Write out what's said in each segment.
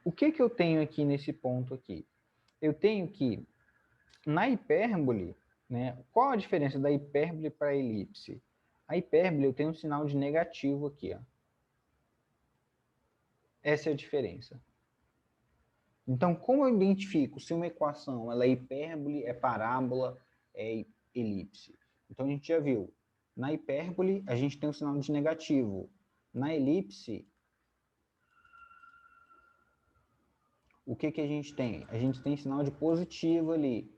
o que que eu tenho aqui nesse ponto aqui? Eu tenho que, na hipérbole, né, qual a diferença da hipérbole para a elipse? A hipérbole eu tenho um sinal de negativo aqui, ó. Essa é a diferença. Então, como eu identifico se uma equação ela é hipérbole, é parábola, é elipse? Então, a gente já viu. Na hipérbole, a gente tem um sinal de negativo. Na elipse, o que que a gente tem? A gente tem sinal de positivo ali,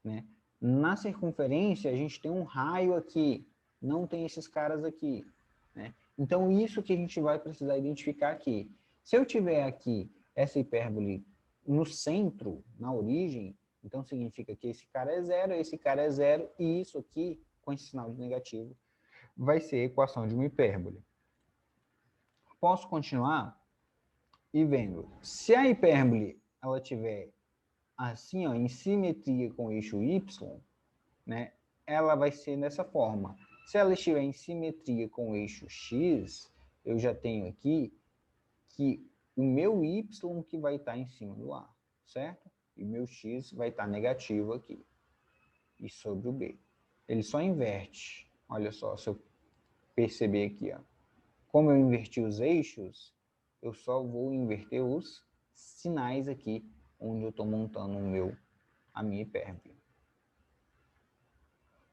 né? Na circunferência, a gente tem um raio aqui, não tem esses caras aqui, né? Então, isso que a gente vai precisar identificar aqui. Se eu tiver aqui essa hipérbole no centro, na origem, então significa que esse cara é zero, e isso aqui, com esse sinal de negativo, vai ser a equação de uma hipérbole. Posso continuar e vendo. Se a hipérbole ela tiver assim, ó, em simetria com o eixo y, né, ela vai ser dessa forma. Se ela estiver em simetria com o eixo x, eu já tenho aqui que o meu y que vai estar em cima do a, certo? E o meu x vai estar negativo aqui. E sobre o b. Ele só inverte. Olha só, se eu perceber aqui, ó. Como eu inverti os eixos, eu só vou inverter os sinais aqui, onde eu estou montando a minha hipérbole.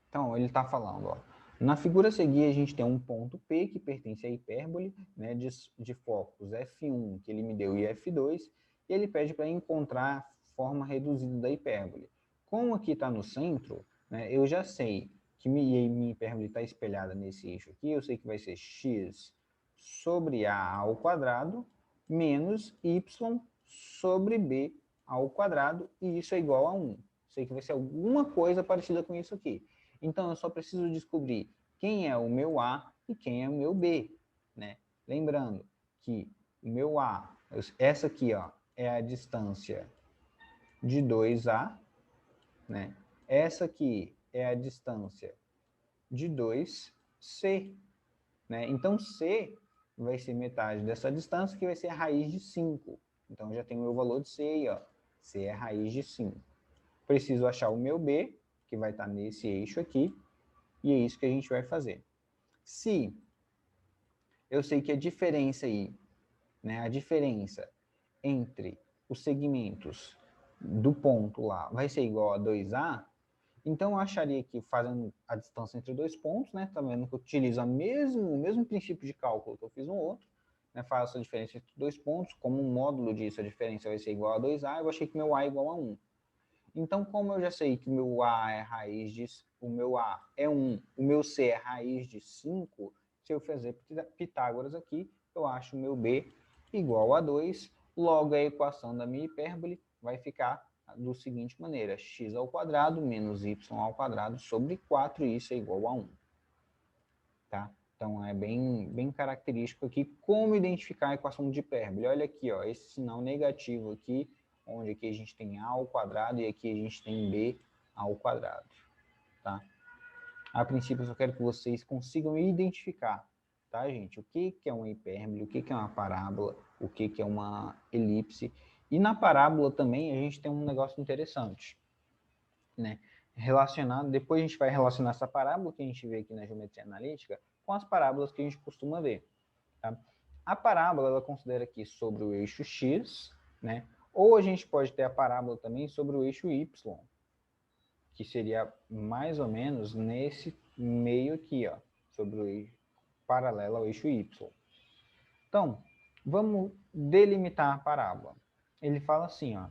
Então, ele está falando, ó, na figura a seguir, a gente tem um ponto P, que pertence à hipérbole, né, de focos F1, que ele me deu, e F2, e ele pede para encontrar a forma reduzida da hipérbole. Como aqui está no centro, né, eu já sei que minha hipérbole está espelhada nesse eixo aqui, eu sei que vai ser x sobre a ao quadrado menos y sobre b ao quadrado, e isso é igual a 1. Sei que vai ser alguma coisa parecida com isso aqui. Então, eu só preciso descobrir quem é o meu A e quem é o meu B, né? Lembrando que o meu A, essa aqui, ó, é a distância de 2A, né? Essa aqui é a distância de 2C, né? Então, C vai ser metade dessa distância, que vai ser a raiz de 5. Então, já tenho o meu valor de C aí, ó. C é a raiz de 5. Preciso achar o meu B, que vai estar nesse eixo aqui, e é isso que a gente vai fazer. Se eu sei que a diferença aí, né, a diferença entre os segmentos do ponto lá vai ser igual a 2A, então eu acharia que fazendo a distância entre dois pontos, né, tá vendo que eu utilizo o mesmo princípio de cálculo que eu fiz no outro, né, faço a diferença entre dois pontos, como um módulo disso a diferença vai ser igual a 2A, eu achei que meu A é igual a 1. Então, como eu já sei que o meu A é raiz de... O meu A é 1, o meu C é raiz de 5, se eu fizer Pitágoras aqui, eu acho o meu B igual a 2, logo a equação da minha hipérbole vai ficar da seguinte maneira, x ao quadrado menos y ao quadrado sobre 4, e isso é igual a 1. Tá? Então, é bem característico aqui como identificar a equação de hipérbole. Olha aqui, ó, esse sinal negativo aqui, onde aqui a gente tem a ao quadrado e aqui a gente tem b ao quadrado. Tá? A princípio, eu só quero que vocês consigam identificar, tá, gente? O que é uma hipérbole, o que é uma parábola, o que é uma elipse. E na parábola também a gente tem um negócio interessante, né? Relacionado, depois a gente vai relacionar essa parábola que a gente vê aqui na geometria analítica com as parábolas que a gente costuma ver. Tá? A parábola, ela considera aqui sobre o eixo x, né? Ou a gente pode ter a parábola também sobre o eixo y, que seria mais ou menos nesse meio aqui, ó, sobre o eixo paralelo ao eixo y. Então, vamos delimitar a parábola. Ele fala assim, ó,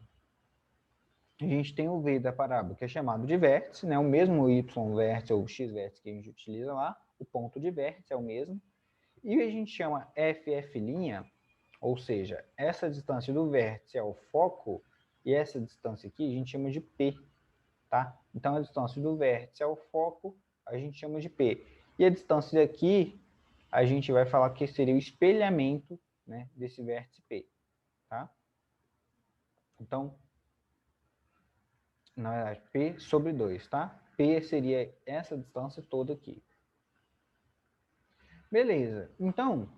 a gente tem o V da parábola, que é chamado de vértice, né? O mesmo y vértice ou x vértice que a gente utiliza lá, o ponto de vértice é o mesmo. E a gente chama FF', ou seja, essa distância do vértice ao foco, e essa distância aqui a gente chama de P, tá? Então, a distância do vértice ao foco, a gente chama de P. E a distância daqui, a gente vai falar que seria o espelhamento, né, desse vértice P, tá? Então, na verdade, P sobre 2, tá? P seria essa distância toda aqui. Beleza. Então,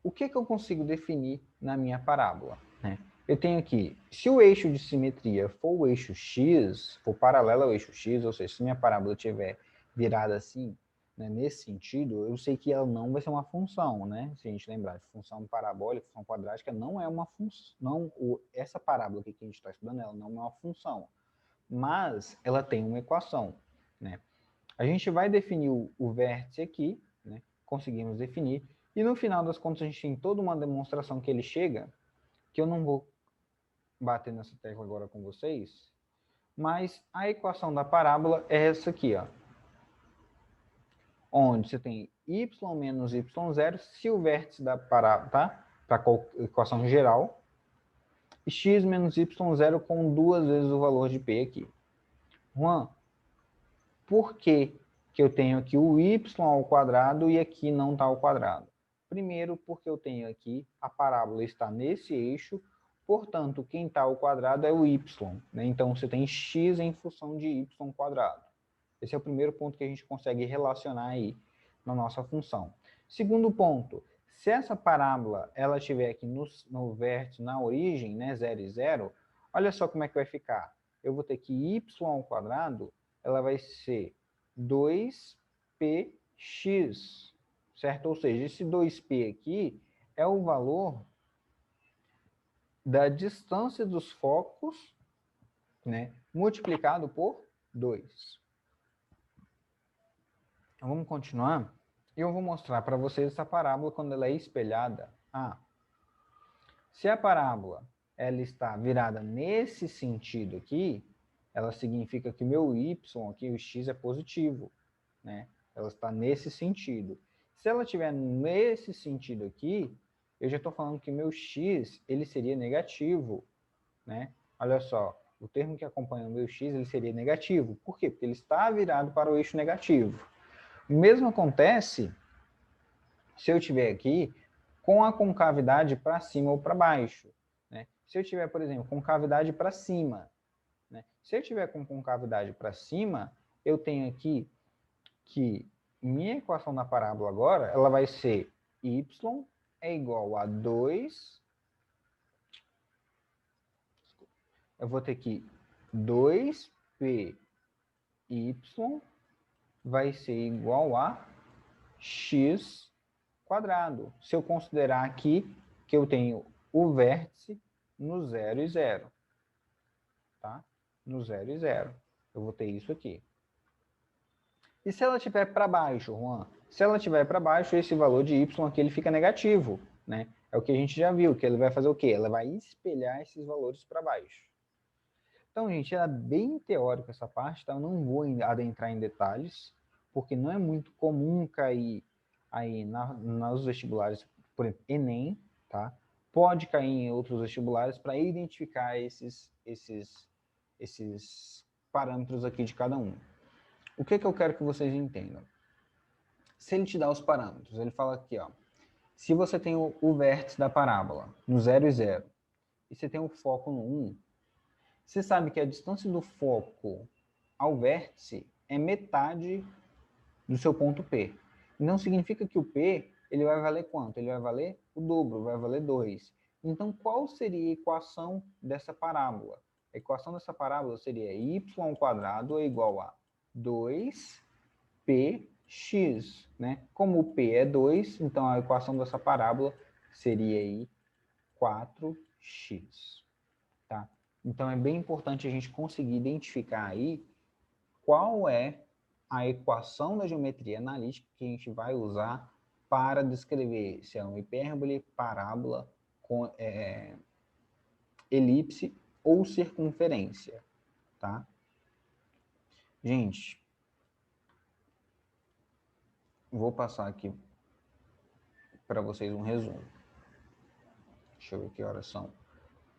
o que eu consigo definir na minha parábola? Né? Eu tenho aqui, se o eixo de simetria for o eixo x, for paralelo ao eixo x, ou seja, se minha parábola estiver virada assim, né, nesse sentido, eu sei que ela não vai ser uma função, né? Se a gente lembrar de função parabólica, função quadrática, não é uma função. Essa parábola aqui que a gente está estudando, ela não é uma função, mas ela tem uma equação, né? A gente vai definir o vértice aqui, né? Conseguimos definir, e no final das contas a gente tem toda uma demonstração que ele chega, que eu não vou bater nessa tecla agora com vocês, mas a equação da parábola é essa aqui, ó, onde você tem y menos y0 se o vértice da parábola, tá? Para a equação geral, e x menos y0 com 2 vezes o valor de p aqui. Juan, por que eu tenho aqui o y ao quadrado e aqui não está ao quadrado? Primeiro, porque eu tenho aqui, a parábola está nesse eixo, portanto, quem está ao quadrado é o y. Né? Então, você tem x em função de y quadrado. Esse é o primeiro ponto que a gente consegue relacionar aí na nossa função. Segundo ponto, se essa parábola ela estiver aqui no vértice, na origem, né, 0 e 0, olha só como é que vai ficar. Eu vou ter que y ao quadrado, ela vai ser 2px, certo? Ou seja, esse 2p aqui é o valor da distância dos focos, né, multiplicado por 2. Então, vamos continuar? Eu vou mostrar para vocês essa parábola quando ela é espelhada. Se a parábola ela está virada nesse sentido aqui, ela significa que o meu y aqui, o x, é positivo, né? Ela está nesse sentido. Se ela estiver nesse sentido aqui, eu já estou falando que meu x ele seria negativo, né? Olha só, o termo que acompanha o meu x ele seria negativo. Por quê? Porque ele está virado para o eixo negativo. O mesmo acontece se eu tiver aqui com a concavidade para cima ou para baixo. Né? Se eu tiver, por exemplo, concavidade para cima, né? Se eu tiver com concavidade para cima, eu tenho aqui que minha equação da parábola agora, ela vai ser y é igual a 2, eu vou ter que 2py vai ser igual a x quadrado. Se eu considerar aqui que eu tenho o vértice no 0 e 0. Tá? No 0 e 0. Eu vou ter isso aqui. E se ela estiver para baixo, Juan? Se ela estiver para baixo, esse valor de y aqui ele fica negativo. Né? É o que a gente já viu, que ele vai fazer o quê? Ela vai espelhar esses valores para baixo. Então, gente, é bem teórico essa parte, tá? Eu não vou adentrar em detalhes, porque não é muito comum cair aí nos vestibulares, por exemplo, Enem, tá? Pode cair em outros vestibulares para identificar esses parâmetros aqui de cada um. O que eu quero que vocês entendam? Se ele te dá os parâmetros, ele fala aqui, ó, se você tem o vértice da parábola no 0 e 0, e você tem o foco no 1, você sabe que a distância do foco ao vértice é metade do seu ponto P. Não significa que o P ele vai valer quanto? Ele vai valer o dobro, vai valer 2. Então, qual seria a equação dessa parábola? A equação dessa parábola seria y ao quadrado é igual a 2px, né? Como o P é 2, então a equação dessa parábola seria aí 4x. Tá? Então, é bem importante a gente conseguir identificar aí qual é a equação da geometria analítica que a gente vai usar para descrever se é uma hipérbole, parábola, com, elipse ou circunferência. Tá? Gente, vou passar aqui para vocês um resumo. Deixa eu ver que horas são.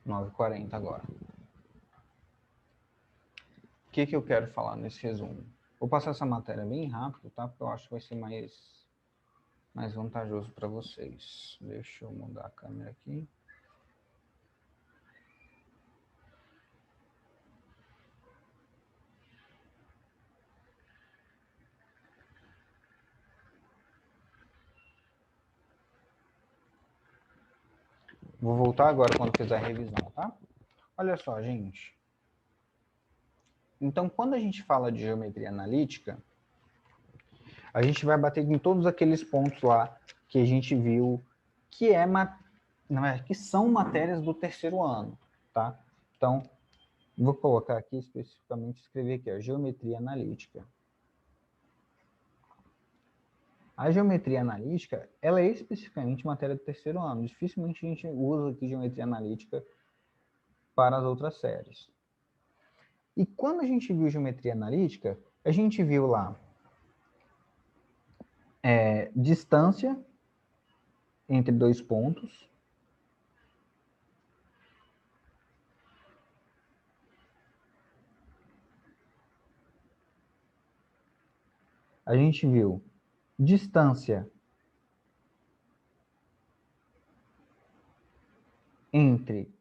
9h40 agora. O que eu quero falar nesse resumo? Vou passar essa matéria bem rápido, tá? Porque eu acho que vai ser mais vantajoso para vocês. Deixa eu mudar a câmera aqui. Vou voltar agora quando fizer a revisão, tá? Olha só, gente. Então, quando a gente fala de geometria analítica, a gente vai bater em todos aqueles pontos lá que a gente viu que que são matérias do terceiro ano, tá? Então, vou colocar aqui especificamente, escrever aqui, ó, geometria analítica. A geometria analítica, ela é especificamente matéria do terceiro ano. Dificilmente a gente usa aqui geometria analítica para as outras séries. E quando a gente viu geometria analítica, a gente viu lá distância entre dois pontos. A gente viu distância entre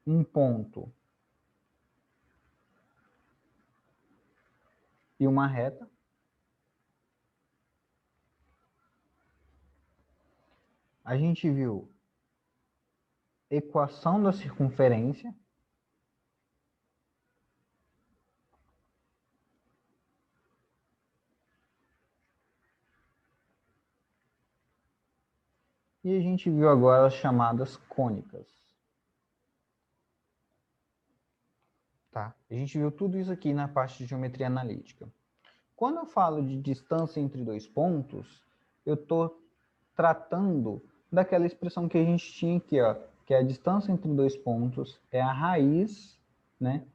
um ponto e uma reta. A gente viu equação da circunferência. E a gente viu agora as chamadas cônicas. Tá? A gente viu tudo isso aqui na parte de geometria analítica. Quando eu falo de distância entre dois pontos, eu estou tratando daquela expressão que a gente tinha aqui, ó, que é a distância entre dois pontos é a raiz, né,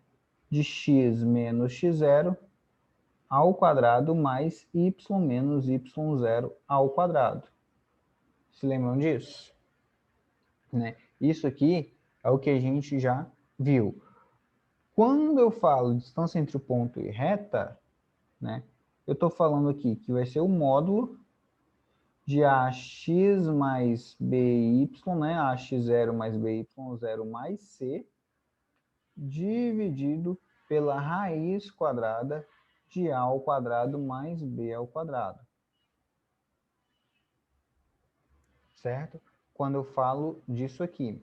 de x menos x0 ao quadrado mais y menos y0 ao quadrado. Se lembram disso? Né? Isso aqui é o que a gente já viu. Quando eu falo distância entre o ponto e reta, né, eu estou falando aqui que vai ser o módulo de ax mais by, né, ax0 mais by0 mais c, dividido pela raiz quadrada de a ao quadrado mais b ao quadrado. Certo? Quando eu falo disso aqui,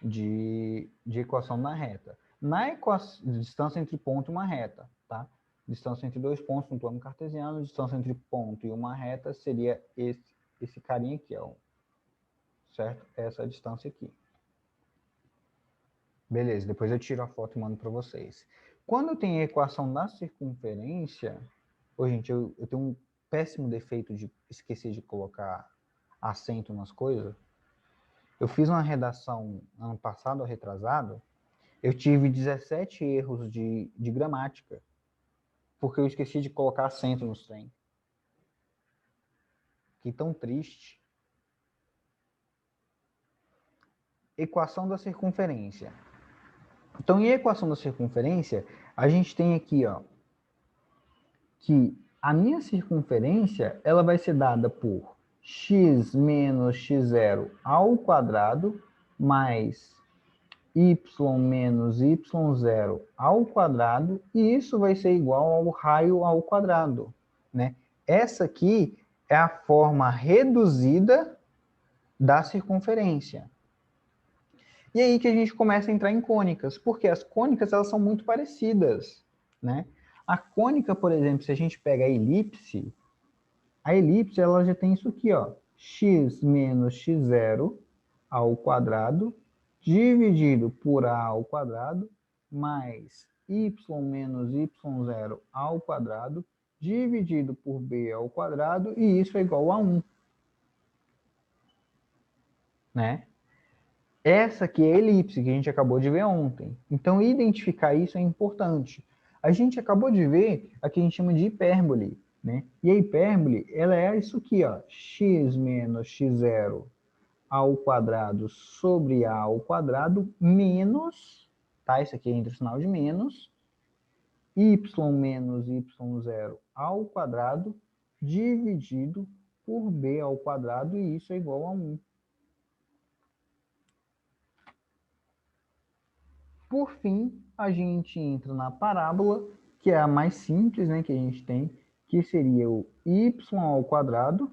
de equação na reta. Na equação, distância entre ponto e uma reta, tá? Distância entre dois pontos no plano cartesiano, distância entre ponto e uma reta seria esse carinha aqui, ó, certo? Essa é a distância aqui. Beleza, depois eu tiro a foto e mando para vocês. Quando eu tenho a equação da circunferência, gente, eu tenho um péssimo defeito de esquecer de colocar acento nas coisas. Eu fiz uma redação ano passado, retrasado, eu tive 17 erros de gramática, porque eu esqueci de colocar acento nos trem. Fiquei tão triste. Equação da circunferência. Então, em equação da circunferência, a gente tem aqui, ó, que a minha circunferência, ela vai ser dada por x menos x0 ao quadrado mais y menos y0 ao quadrado, e isso vai ser igual ao raio ao quadrado, né? Essa aqui é a forma reduzida da circunferência. E aí que a gente começa a entrar em cônicas, porque as cônicas elas são muito parecidas, né? A cônica, por exemplo, se a gente pega a elipse ela já tem isso aqui, ó, x menos x0 ao quadrado dividido por a ao quadrado mais y menos y0 ao quadrado dividido por b ao quadrado, e isso é igual a 1. Né? Essa aqui é a elipse que a gente acabou de ver ontem. Então, identificar isso é importante. A gente acabou de ver a que a gente chama de hipérbole. Né? E a hipérbole, ela é isso aqui, ó, x menos x0 ao quadrado sobre a ao quadrado menos, tá? Isso aqui é entre o sinal de menos, y menos y0 ao quadrado dividido por b ao quadrado, e isso é igual a 1. Por fim, a gente entra na parábola, que é a mais simples, né, que a gente tem, que seria o y ao quadrado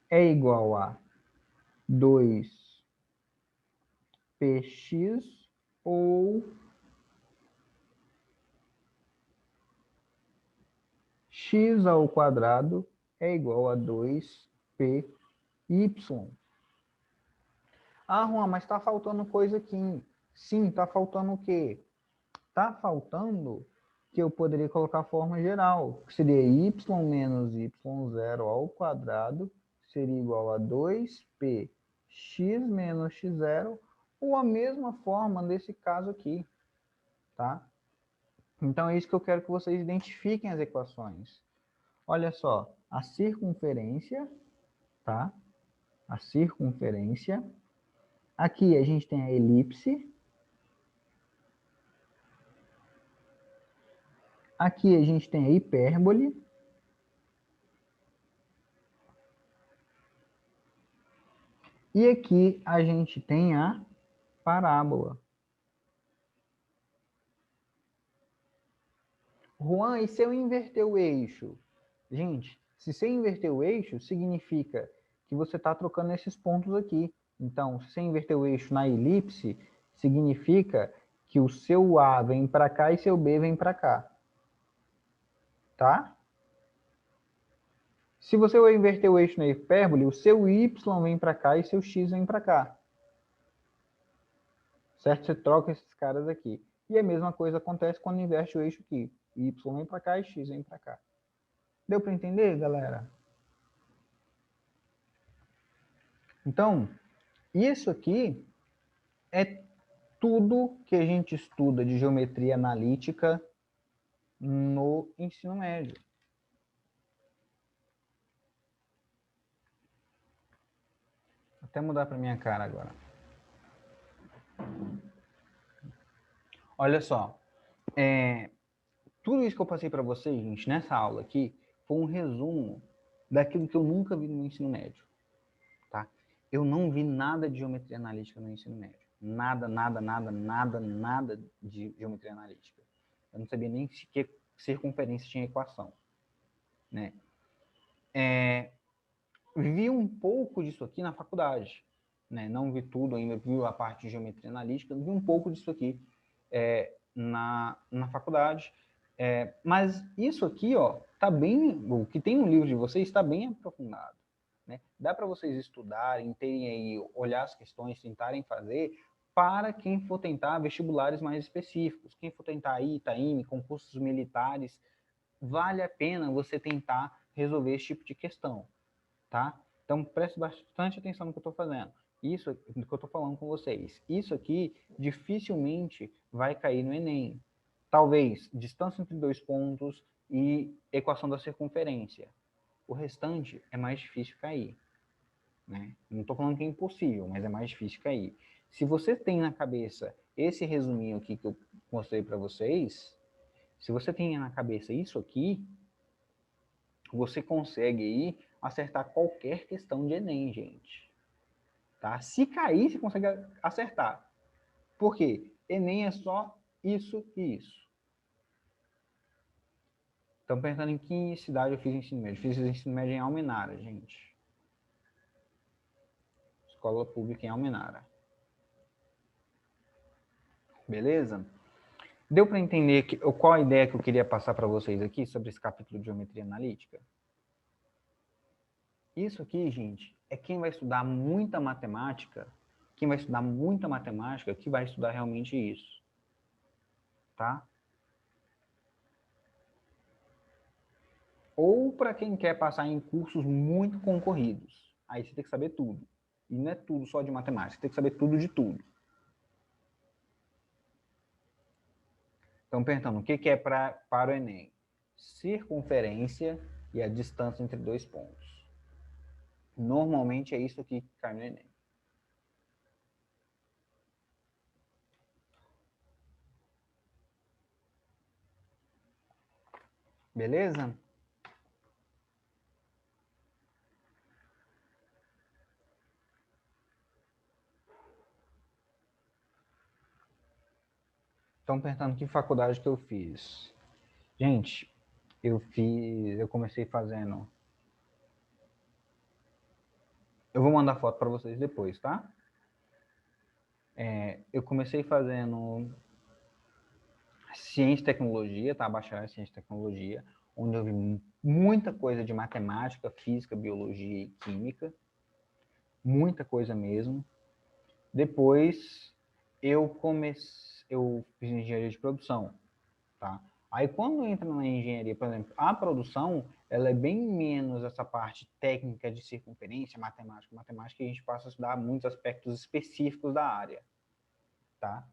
é igual a 2 px ou x ao quadrado é igual a 2py. Ah, Juan, mas está faltando coisa aqui. Sim, está faltando o quê? Está faltando que eu poderia colocar a forma geral, que seria y menos y0 ao quadrado, seria igual a 2p x menos x0, ou a mesma forma desse caso aqui, tá? Então é isso que eu quero que vocês identifiquem as equações. Olha só, a circunferência, tá? A circunferência. Aqui a gente tem a elipse. Aqui a gente tem a hipérbole. E aqui a gente tem a parábola. Juan, e se eu inverter o eixo? Gente, se você inverter o eixo, significa que você está trocando esses pontos aqui. Então, se você inverter o eixo na elipse, significa que o seu A vem para cá e seu B vem para cá. Tá? Se você inverter o eixo na hipérbole, o seu Y vem para cá e seu X vem para cá. Certo? Você troca esses caras aqui. E a mesma coisa acontece quando inverte o eixo aqui. Y vem para cá e X vem para cá. Deu para entender, galera? Então, isso aqui é tudo que a gente estuda de geometria analítica no ensino médio. Vou até mudar para minha cara agora. Olha só, tudo isso que eu passei para vocês, gente, nessa aula aqui, foi um resumo daquilo que eu nunca vi no ensino médio, tá? Eu não vi nada de geometria analítica no ensino médio. Nada, nada, nada, nada, nada de geometria analítica. Eu não sabia nem que circunferência tinha equação, né? Vi um pouco disso aqui na faculdade, né? Não vi tudo ainda, vi a parte de geometria analítica, vi um pouco disso aqui na faculdade. Mas isso aqui, ó, tá bem, o que tem no livro de vocês está bem aprofundado, né? Dá para vocês estudarem, terem aí, olhar as questões, tentarem fazer, para quem for tentar vestibulares mais específicos. Quem for tentar Itaim, concursos militares, vale a pena você tentar resolver esse tipo de questão, tá? Então, preste bastante atenção no que eu estou fazendo. Isso que eu estou falando com vocês. Isso aqui dificilmente vai cair no Enem. Talvez distância entre dois pontos e equação da circunferência. O restante é mais difícil cair, né? Não estou falando que é impossível, mas é mais difícil cair. Se você tem na cabeça esse resuminho aqui que eu mostrei para vocês, se você tem na cabeça isso aqui, você consegue aí acertar qualquer questão de Enem, gente. Tá? Se cair, você consegue acertar. Por quê? Enem é só isso e isso. Estão pensando em que cidade eu fiz ensino médio? Fiz ensino médio em Almenara, gente. Escola pública em Almenara. Beleza? Deu para entender qual a ideia que eu queria passar para vocês aqui sobre esse capítulo de geometria analítica? Isso aqui, gente, é quem vai estudar muita matemática, que vai estudar realmente isso. Tá? Ou para quem quer passar em cursos muito concorridos. Aí você tem que saber tudo. E não é tudo só de matemática, você tem que saber tudo de tudo. Então, perguntando, o que é para o Enem? Circunferência e a distância entre dois pontos. Normalmente é isso que cai no Enem. Beleza? Estão perguntando que faculdade que eu fiz. Gente, eu comecei fazendo... Eu vou mandar foto para vocês depois, tá? Eu comecei fazendo ciência e tecnologia, tá? Bacharel em ciência e tecnologia, onde eu vi muita coisa de matemática, física, biologia e química, muita coisa mesmo. Depois eu fiz engenharia de produção, tá? Aí quando entra na engenharia, por exemplo, a produção, ela é bem menos essa parte técnica de circunferência, matemática, a gente passa a estudar muitos aspectos específicos da área, tá?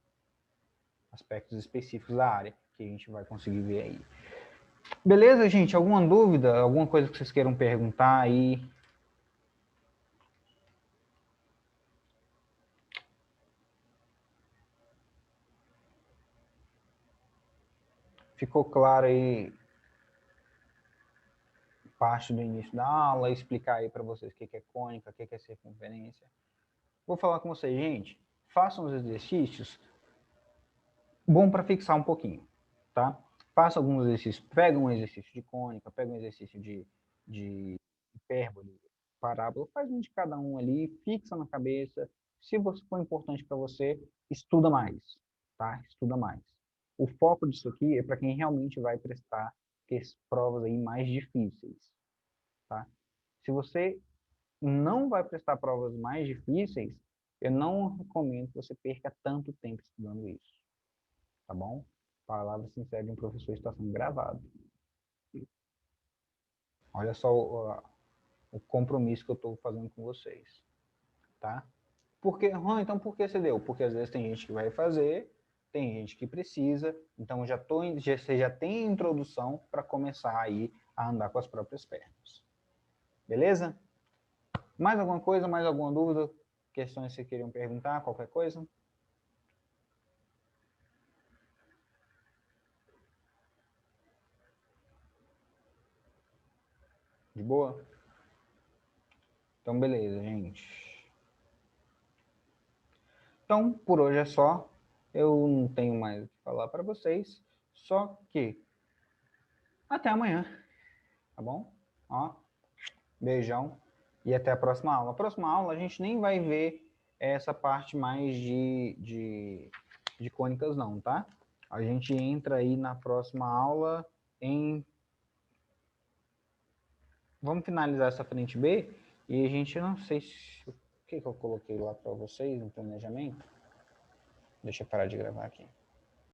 Aspectos específicos da área, que a gente vai conseguir ver aí. Beleza, gente? Alguma dúvida? Alguma coisa que vocês queiram perguntar aí? Ficou claro aí parte do início da aula, explicar aí para vocês o que é cônica, o que é circunferência. Vou falar com vocês, gente. Façam os exercícios, bom para fixar um pouquinho, tá? Faça alguns exercícios, pega um exercício de cônica, pega um exercício de hipérbole, parábola, faz um de cada um ali, fixa na cabeça. Se for importante para você, estuda mais, tá? Estuda mais. O foco disso aqui é para quem realmente vai prestar provas aí mais difíceis, tá? Se você não vai prestar provas mais difíceis, eu não recomendo que você perca tanto tempo estudando isso, tá bom? Palavra sincera de um professor está sendo gravado. Olha só o compromisso que eu estou fazendo com vocês, tá? Porque, então por que você deu? Porque às vezes tem gente que vai fazer, tem gente que precisa, então você já tem a introdução para começar aí a andar com as próprias pernas. Beleza? Mais alguma coisa, mais alguma dúvida? Questões que vocês queriam perguntar, qualquer coisa? De boa? Então, beleza, gente. Então, por hoje é só. Eu não tenho mais o que falar para vocês. Só que até amanhã, tá bom? Ó, beijão e até a próxima aula. A próxima aula a gente nem vai ver essa parte mais de cônicas não, tá? A gente entra aí na próxima aula em... Vamos finalizar essa frente B e a gente não sei o que eu coloquei lá para vocês no planejamento. Deixa eu parar de gravar aqui.